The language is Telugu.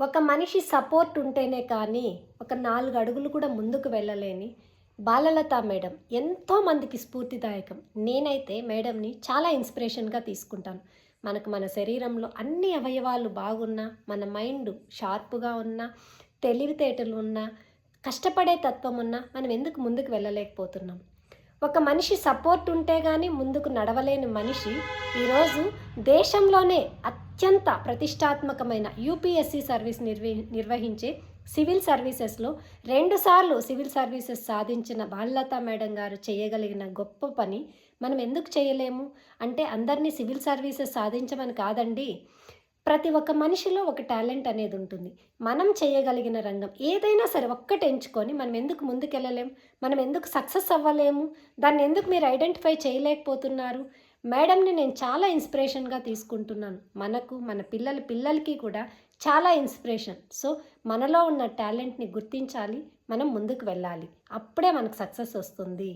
ఒక మనిషి సపోర్ట్ ఉంటేనే కానీ ఒక 4 అడుగులు కూడా ముందుకు వెళ్ళలేని బాలలత మేడం ఎంతో మందికి స్ఫూర్తిదాయకం. నేనైతే మేడంని చాలా ఇన్స్పిరేషన్‌గా తీసుకుంటాను. మన శరీరంలో అన్ని అవయవాలు బాగున్నా, మన మైండ్ షార్ప్‌గా ఉన్నా, తెలివితేటలు ఉన్నా, కష్టపడే తత్వం ఉన్నా మనం ఎందుకు ముందుకు వెళ్ళలేకపోతున్నాం? ఒక మనిషి సపోర్ట్ ఉంటే గానీ ముందుకు నడవలేని మనిషి ఈరోజు దేశంలోనే అత్యంత ప్రతిష్టాత్మకమైన యూపీఎస్సీ సర్వీస్ నిర్వహించే సివిల్ సర్వీసెస్లో 2 సార్లు సివిల్ సర్వీసెస్ సాధించిన బాలలత మేడం గారు చేయగలిగిన గొప్ప పని మనం ఎందుకు చేయలేము? అంటే అందరినీ సివిల్ సర్వీసెస్ సాధించమని కాదండి. ప్రతి ఒక్క మనిషిలో ఒక టాలెంట్ అనేది ఉంటుంది. మనం చేయగలిగిన రంగం ఏదైనా సరే ఒక్కటి ఎంచుకొని మనం ఎందుకు ముందుకెళ్ళలేం? మనం ఎందుకు సక్సెస్ అవ్వలేము? దాన్ని ఎందుకు మీరు ఐడెంటిఫై చేయలేకపోతున్నారు? మేడంని నేను చాలా ఇన్స్పిరేషన్‌గా తీసుకుంటున్నాను. మనకు, మన పిల్లలకి కూడా చాలా ఇన్స్పిరేషన్. సో, మనలో ఉన్న టాలెంట్‌ని గుర్తించాలి. మనం ముందుకు వెళ్ళాలి. అప్పుడే మనకు సక్సెస్ వస్తుంది.